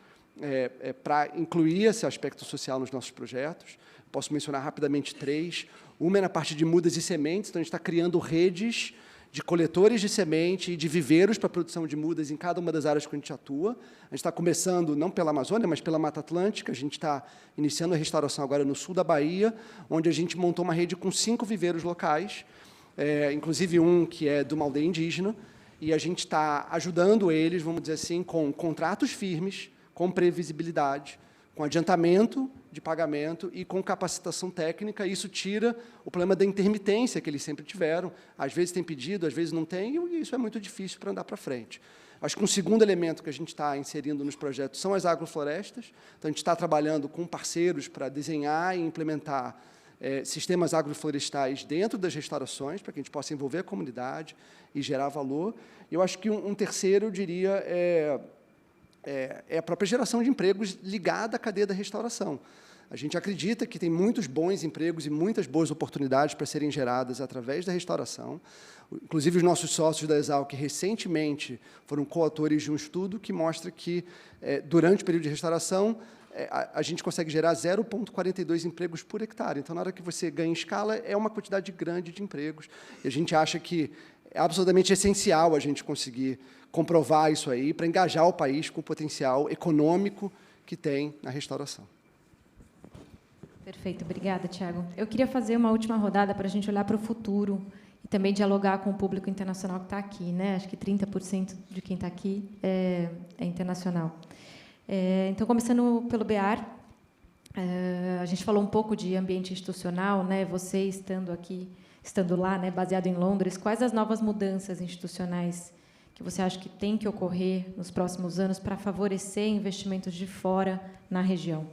para incluir esse aspecto social nos nossos projetos. Posso mencionar rapidamente 3. Uma é na parte de mudas e sementes, então a gente está criando redes de coletores de semente e de viveiros para a produção de mudas em cada uma das áreas que a gente atua. A gente está começando, não pela Amazônia, mas pela Mata Atlântica. A gente está iniciando a restauração agora no sul da Bahia, onde a gente montou uma rede com 5 viveiros locais, inclusive um que é de uma aldeia indígena, e a gente está ajudando eles, vamos dizer assim, com contratos firmes, com previsibilidade, com adiantamento de pagamento e com capacitação técnica. Isso tira o problema da intermitência que eles sempre tiveram. Às vezes tem pedido, às vezes não tem, e isso é muito difícil para andar para frente. Acho que um segundo elemento que a gente está inserindo nos projetos são as agroflorestas. Então, a gente está trabalhando com parceiros para desenhar e implementar sistemas agroflorestais dentro das restaurações, para que a gente possa envolver a comunidade e gerar valor. E eu acho que um terceiro, eu diria, é a própria geração de empregos ligada à cadeia da restauração. A gente acredita que tem muitos bons empregos e muitas boas oportunidades para serem geradas através da restauração. Inclusive, os nossos sócios da Exalc, recentemente, foram coautores de um estudo que mostra que, durante o período de restauração, a gente consegue gerar 0,42 empregos por hectare. Então, na hora que você ganha em escala, é uma quantidade grande de empregos. E a gente acha que é absolutamente essencial a gente conseguir comprovar isso aí para engajar o país com o potencial econômico que tem na restauração. Perfeito, obrigada, Tiago. Eu queria fazer uma última rodada para a gente olhar para o futuro e também dialogar com o público internacional que está aqui, né? Acho que 30% de quem está aqui é internacional. Então, começando pelo BEAR, a gente falou um pouco de ambiente institucional, né? Você estando aqui, estando lá, né? Baseado em Londres, quais as novas mudanças institucionais que você acha que tem que ocorrer nos próximos anos para favorecer investimentos de fora na região?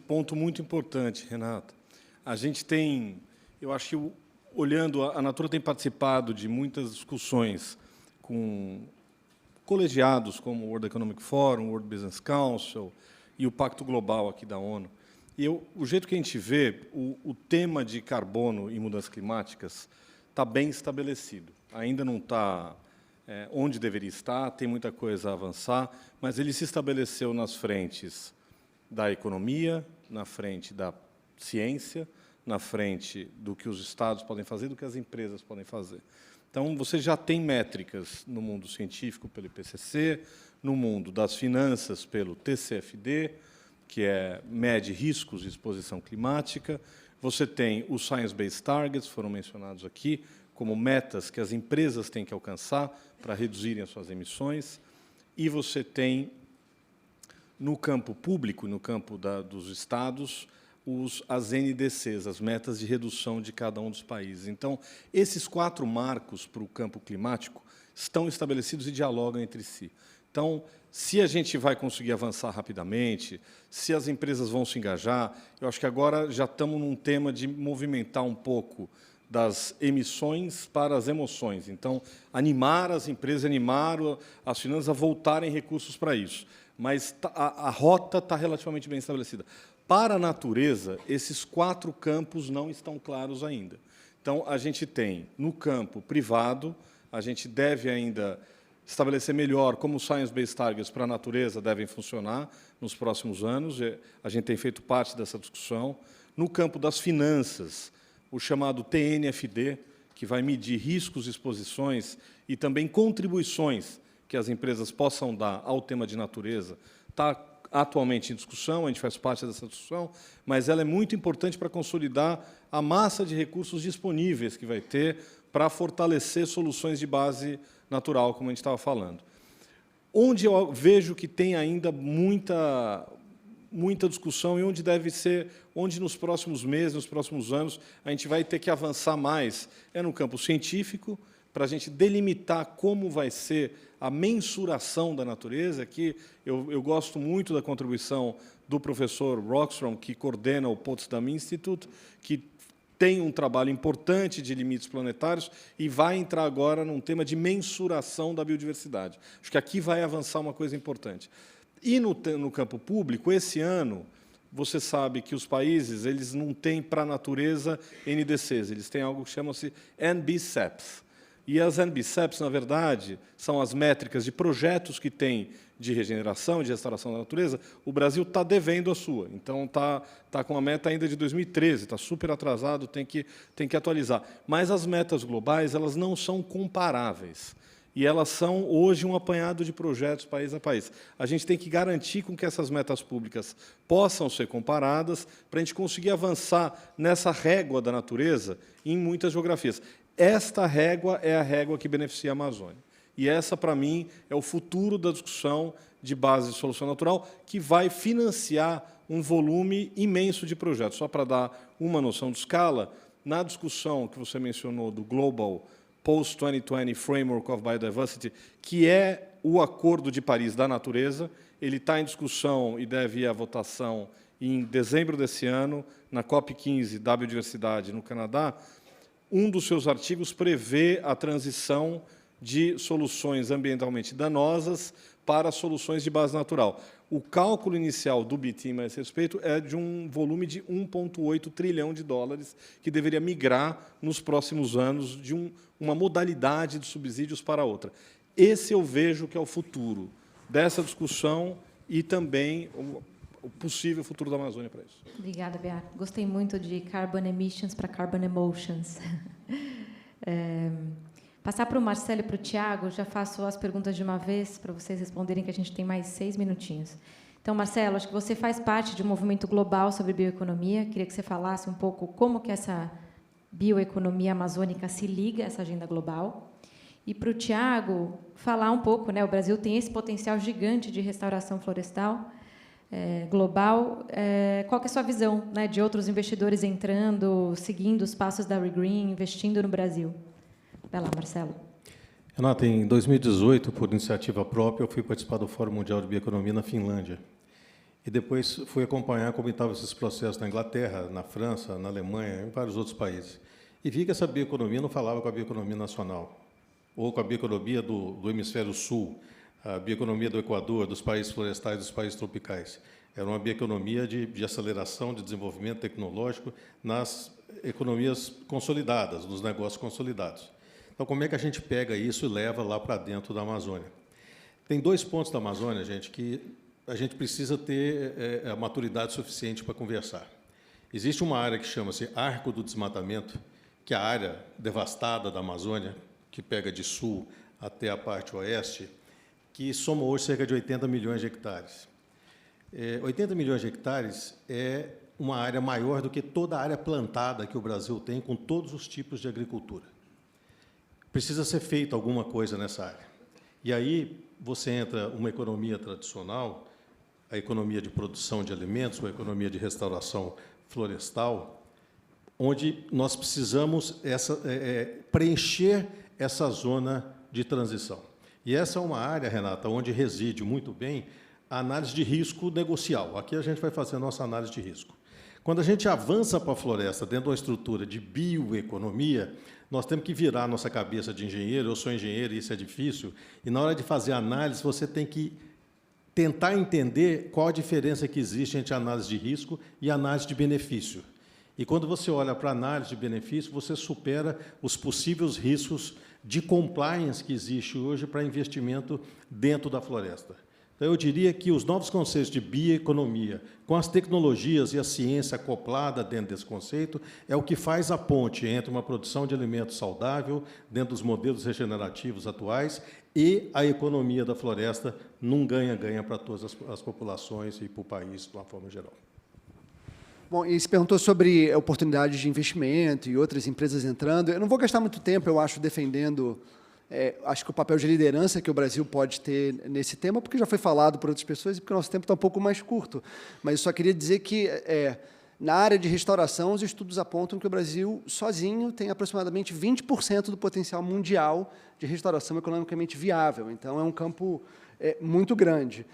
Ponto muito importante, Renata. A gente tem, eu acho que, olhando, a Natura tem participado de muitas discussões com colegiados como o World Economic Forum, o World Business Council e o Pacto Global aqui da ONU. E o jeito que a gente vê, o tema de carbono e mudanças climáticas está bem estabelecido. Ainda não está onde deveria estar, tem muita coisa a avançar, mas ele se estabeleceu nas frentes da economia, na frente da ciência, na frente do que os estados podem fazer, do que as empresas podem fazer. Então, você já tem métricas no mundo científico pelo IPCC, no mundo das finanças pelo TCFD, que mede riscos de exposição climática. Você tem os Science-Based Targets, foram mencionados aqui, como metas que as empresas têm que alcançar para reduzirem as suas emissões. E você tem, no campo público, no campo dos estados, as NDCs, as metas de redução de cada um dos países. Então, esses 4 marcos para o campo climático estão estabelecidos e dialogam entre si. Então, se a gente vai conseguir avançar rapidamente, se as empresas vão se engajar, eu acho que agora já estamos num tema de movimentar um pouco das emissões para as emoções. Então, animar as empresas, animar as finanças a voltarem recursos para isso. Mas a rota está relativamente bem estabelecida. Para a natureza, esses 4 campos não estão claros ainda. Então, a gente tem, no campo privado, a gente deve ainda estabelecer melhor como os Science-Based Targets para a natureza devem funcionar nos próximos anos. A gente tem feito parte dessa discussão. No campo das finanças, o chamado TNFD, que vai medir riscos, exposições e também contribuições que as empresas possam dar ao tema de natureza, está atualmente em discussão, a gente faz parte dessa discussão, mas ela é muito importante para consolidar a massa de recursos disponíveis que vai ter para fortalecer soluções de base natural, como a gente estava falando. Onde eu vejo que tem ainda muita discussão e onde deve ser, onde nos próximos meses, nos próximos anos, a gente vai ter que avançar mais, é no campo científico, para a gente delimitar como vai ser a mensuração da natureza, que eu gosto muito da contribuição do professor Rockstrom, que coordena o Potsdam Institute, que tem um trabalho importante de limites planetários e vai entrar agora num tema de mensuração da biodiversidade. Acho que aqui vai avançar uma coisa importante. E no campo público, esse ano, você sabe que os países eles não têm para a natureza NDCs, eles têm algo que chama-se NBCEPs. E as NBCEPs, na verdade, são as métricas de projetos que tem de regeneração, de restauração da natureza. O Brasil está devendo a sua. Então, está com a meta ainda de 2013, está super atrasado, tem que atualizar. Mas as metas globais, elas não são comparáveis. E elas são, hoje, um apanhado de projetos país a país. A gente tem que garantir com que essas metas públicas possam ser comparadas para a gente conseguir avançar nessa régua da natureza em muitas geografias. Esta régua é a régua que beneficia a Amazônia. E essa, para mim, é o futuro da discussão de base de solução natural, que vai financiar um volume imenso de projetos. Só para dar uma noção de escala, na discussão que você mencionou do Global Post-2020 Framework of Biodiversity, que é o Acordo de Paris da Natureza, ele está em discussão e deve ir à votação em dezembro desse ano, na COP15 da Biodiversidade no Canadá. Um dos seus artigos prevê a transição de soluções ambientalmente danosas para soluções de base natural. O cálculo inicial do BITIM a esse respeito é de um volume de 1,8 trilhão de dólares, que deveria migrar nos próximos anos de uma modalidade de subsídios para outra. Esse eu vejo que é o futuro dessa discussão e também o possível futuro da Amazônia para isso. Obrigada, Bea. Gostei muito de Carbon Emissions para Carbon Emotions. Passar para o Marcelo e para o Tiago, já faço as perguntas de uma vez para vocês responderem, que a gente tem mais 6 minutinhos. Então, Marcelo, acho que você faz parte de um movimento global sobre bioeconomia. Queria que você falasse um pouco como que essa bioeconomia amazônica se liga a essa agenda global. E para o Tiago, falar um pouco, né? O Brasil tem esse potencial gigante de restauração florestal global. Qual que é a sua visão, né, de outros investidores entrando, seguindo os passos da ReGreen, investindo no Brasil? Vai lá, Marcelo. Renata, em 2018, por iniciativa própria, eu fui participar do Fórum Mundial de Bioeconomia na Finlândia. E depois fui acompanhar como estavam esses processos na Inglaterra, na França, na Alemanha, em vários outros países. E vi que essa bioeconomia não falava com a bioeconomia nacional, ou com a bioeconomia do hemisfério sul, a bioeconomia do Equador, dos países florestais, dos países tropicais. Era uma bioeconomia de aceleração, de desenvolvimento tecnológico nas economias consolidadas, nos negócios consolidados. Então, como é que a gente pega isso e leva lá para dentro da Amazônia? Tem 2 pontos da Amazônia, gente, que a gente precisa ter a maturidade suficiente para conversar. Existe uma área que chama-se Arco do Desmatamento, que é a área devastada da Amazônia, que pega de sul até a parte oeste, que soma hoje cerca de 80 milhões de hectares. 80 milhões de hectares é uma área maior do que toda a área plantada que o Brasil tem, com todos os tipos de agricultura. Precisa ser feita alguma coisa nessa área. E aí você entra uma economia tradicional, a economia de produção de alimentos, a economia de restauração florestal, onde nós precisamos preencher essa zona de transição. E essa é uma área, Renata, onde reside muito bem a análise de risco negocial. Aqui a gente vai fazer a nossa análise de risco. Quando a gente avança para a floresta dentro de uma estrutura de bioeconomia, nós temos que virar a nossa cabeça de engenheiro. Eu sou engenheiro e isso é difícil. E, na hora de fazer a análise, você tem que tentar entender qual a diferença que existe entre a análise de risco e a análise de benefício. E, quando você olha para a análise de benefício, você supera os possíveis riscos de compliance que existe hoje para investimento dentro da floresta. Então, eu diria que os novos conceitos de bioeconomia, com as tecnologias e a ciência acoplada dentro desse conceito, é o que faz a ponte entre uma produção de alimentos saudável, dentro dos modelos regenerativos atuais, e a economia da floresta num ganha-ganha para todas as populações e para o país, de uma forma geral. Bom, e se perguntou sobre oportunidades de investimento e outras empresas entrando. Eu não vou gastar muito tempo, eu acho, defendendo... acho que o papel de liderança que o Brasil pode ter nesse tema, porque já foi falado por outras pessoas e porque o nosso tempo está um pouco mais curto. Mas eu só queria dizer que, na área de restauração, os estudos apontam que o Brasil, sozinho, tem aproximadamente 20% do potencial mundial de restauração economicamente viável. Então, é um campo muito grande.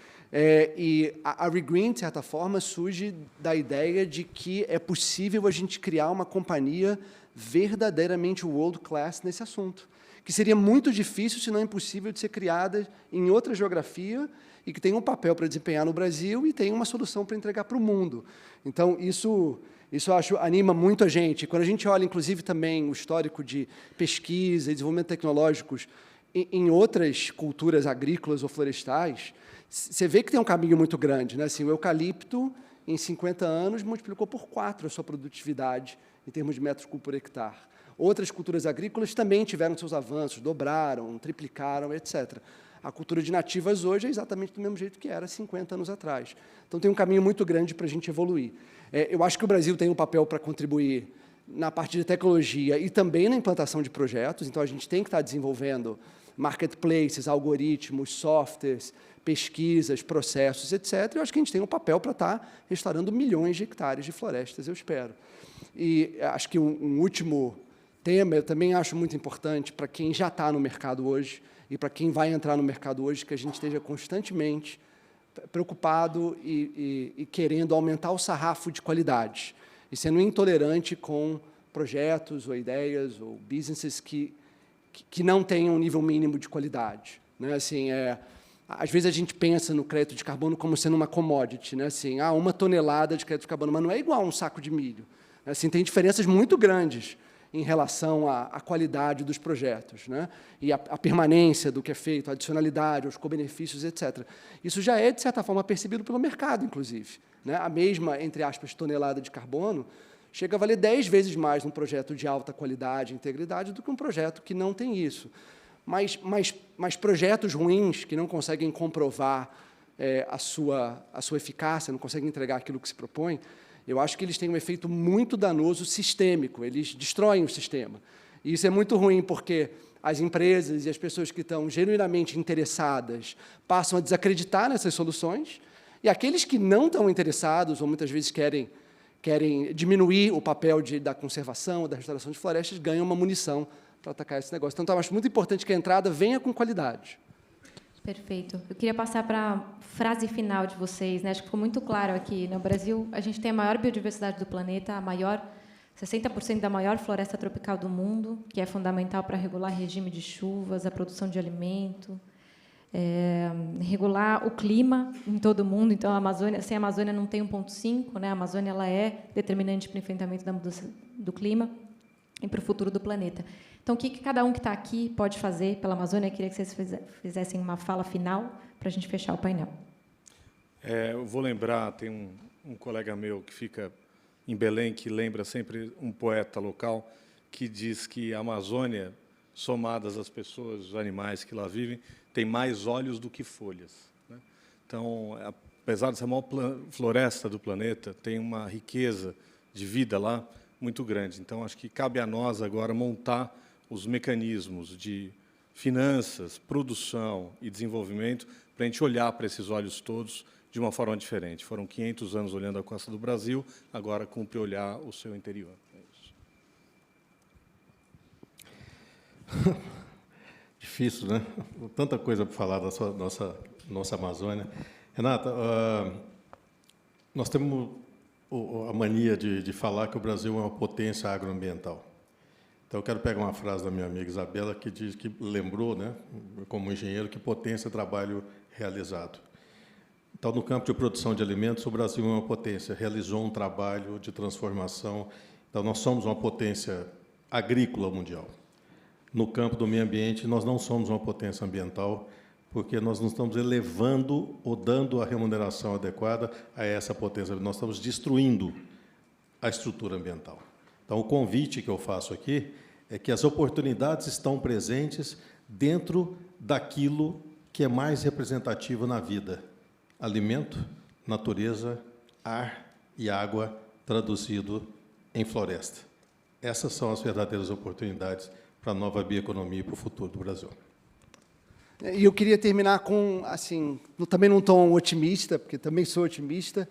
E a ReGreen, de certa forma, surge da ideia de que é possível a gente criar uma companhia verdadeiramente world class nesse assunto, que seria muito difícil, se não impossível, de ser criada em outra geografia e que tem um papel para desempenhar no Brasil e tem uma solução para entregar para o mundo. Então, isso eu acho anima muito a gente. Quando a gente olha, inclusive, também o histórico de pesquisa e desenvolvimento tecnológicos em outras culturas agrícolas ou florestais, você vê que tem um caminho muito grande, né? Assim, o eucalipto, em 50 anos, multiplicou por 4 a sua produtividade em termos de metros cúbicos por hectare. Outras culturas agrícolas também tiveram seus avanços, dobraram, triplicaram, etc. A cultura de nativas hoje é exatamente do mesmo jeito que era 50 anos atrás. Então, tem um caminho muito grande para a gente evoluir. Eu acho que o Brasil tem um papel para contribuir na parte de tecnologia e também na implantação de projetos. Então, a gente tem que estar desenvolvendo marketplaces, algoritmos, softwares, pesquisas, processos, etc. Eu acho que a gente tem um papel para estar restaurando milhões de hectares de florestas, eu espero. E acho que um último tema, eu também acho muito importante para quem já está no mercado hoje e para quem vai entrar no mercado hoje, que a gente esteja constantemente preocupado e querendo aumentar o sarrafo de qualidade, e sendo intolerante com projetos ou ideias ou businesses que não tenham um nível mínimo de qualidade, né? Assim, às vezes a gente pensa no crédito de carbono como sendo uma commodity, né? Assim, 1 tonelada de crédito de carbono, mas não é igual a um saco de milho. Assim, tem diferenças muito grandes em relação à qualidade dos projetos, né? E a permanência do que é feito, a adicionalidade, os co-benefícios, etc. Isso já é, de certa forma, percebido pelo mercado, inclusive, né? A mesma, entre aspas, tonelada de carbono chega a valer 10 vezes mais num projeto de alta qualidade e integridade do que um projeto que não tem isso. Mas projetos ruins, que não conseguem comprovar a sua eficácia, não conseguem entregar aquilo que se propõe, eu acho que eles têm um efeito muito danoso sistêmico, eles destroem o sistema. E isso é muito ruim, porque as empresas e as pessoas que estão genuinamente interessadas passam a desacreditar nessas soluções, e aqueles que não estão interessados, ou muitas vezes querem diminuir o papel da conservação, da restauração de florestas, ganham uma munição para atacar esse negócio. Então, eu acho muito importante que a entrada venha com qualidade. Perfeito. Eu queria passar para a frase final de vocês, né? Acho que ficou muito claro aqui. No Brasil, a gente tem a maior biodiversidade do planeta, 60% da maior floresta tropical do mundo, que é fundamental para regular regime de chuvas, a produção de alimento, regular o clima em todo o mundo. Então, sem a Amazônia não tem 1,5, né? A Amazônia ela é determinante para o enfrentamento da mudança do clima e para o futuro do planeta. Então, o que cada um que está aqui pode fazer pela Amazônia? Eu queria que vocês fizessem uma fala final para a gente fechar o painel. Eu vou lembrar, tem um colega meu que fica em Belém, que lembra sempre um poeta local, que diz que a Amazônia, somadas as pessoas, os animais que lá vivem, tem mais olhos do que folhas, né? Então, apesar de ser a maior floresta do planeta, tem uma riqueza de vida lá muito grande. Então, acho que cabe a nós agora montar os mecanismos de finanças, produção e desenvolvimento para a gente olhar para esses olhos todos de uma forma diferente. Foram 500 anos olhando a costa do Brasil, agora cumpre olhar o seu interior. É isso. Difícil, né? Tanta coisa para falar da nossa Amazônia. Renata, nós temos a mania de falar que o Brasil é uma potência agroambiental. Então, eu quero pegar uma frase da minha amiga Isabela, que diz que lembrou, né, como engenheiro, que potência é trabalho realizado. Então, no campo de produção de alimentos, o Brasil é uma potência, realizou um trabalho de transformação. Então, nós somos uma potência agrícola mundial. No campo do meio ambiente, nós não somos uma potência ambiental, porque nós não estamos elevando ou dando a remuneração adequada a essa potência. Nós estamos destruindo a estrutura ambiental. Então, o convite que eu faço aqui é que as oportunidades estão presentes dentro daquilo que é mais representativo na vida: alimento, natureza, ar e água, traduzido em floresta. Essas são as verdadeiras oportunidades para a nova bioeconomia e para o futuro do Brasil. E eu queria terminar com, assim, também num tom otimista, porque também sou otimista.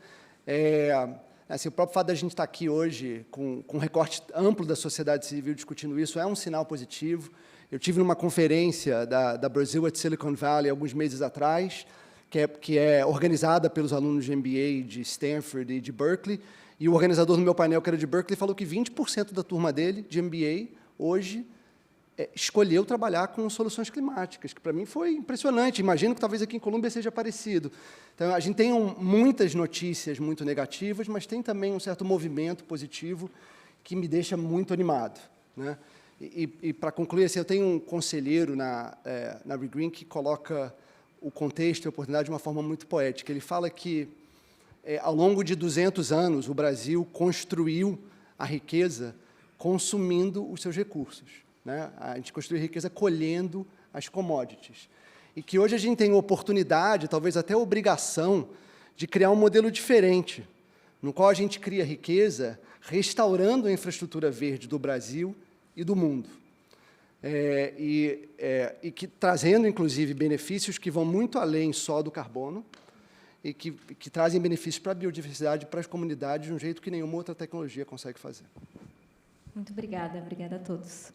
Assim, o próprio fato da gente estar aqui hoje, com um recorte amplo da sociedade civil discutindo isso, é um sinal positivo. Eu tive numa conferência da Brazil at Silicon Valley alguns meses atrás, que é organizada pelos alunos de MBA de Stanford e de Berkeley, e o organizador do meu painel, que era de Berkeley, falou que 20% da turma dele, de MBA, hoje, escolheu trabalhar com soluções climáticas, que para mim foi impressionante. Imagino que talvez aqui em Colômbia seja parecido. Então, a gente tem muitas notícias muito negativas, mas tem também um certo movimento positivo que me deixa muito animado, né? E para concluir, assim, eu tenho um conselheiro na ReGreen que coloca o contexto e a oportunidade de uma forma muito poética. Ele fala que, ao longo de 200 anos, o Brasil construiu a riqueza consumindo os seus recursos, né? A gente construiu riqueza colhendo as commodities. E que hoje a gente tem oportunidade, talvez até obrigação, de criar um modelo diferente, no qual a gente cria riqueza restaurando a infraestrutura verde do Brasil e do mundo. E que trazendo, inclusive, benefícios que vão muito além só do carbono e que trazem benefícios para a biodiversidade, para as comunidades, de um jeito que nenhuma outra tecnologia consegue fazer. Muito obrigada. Obrigada a todos.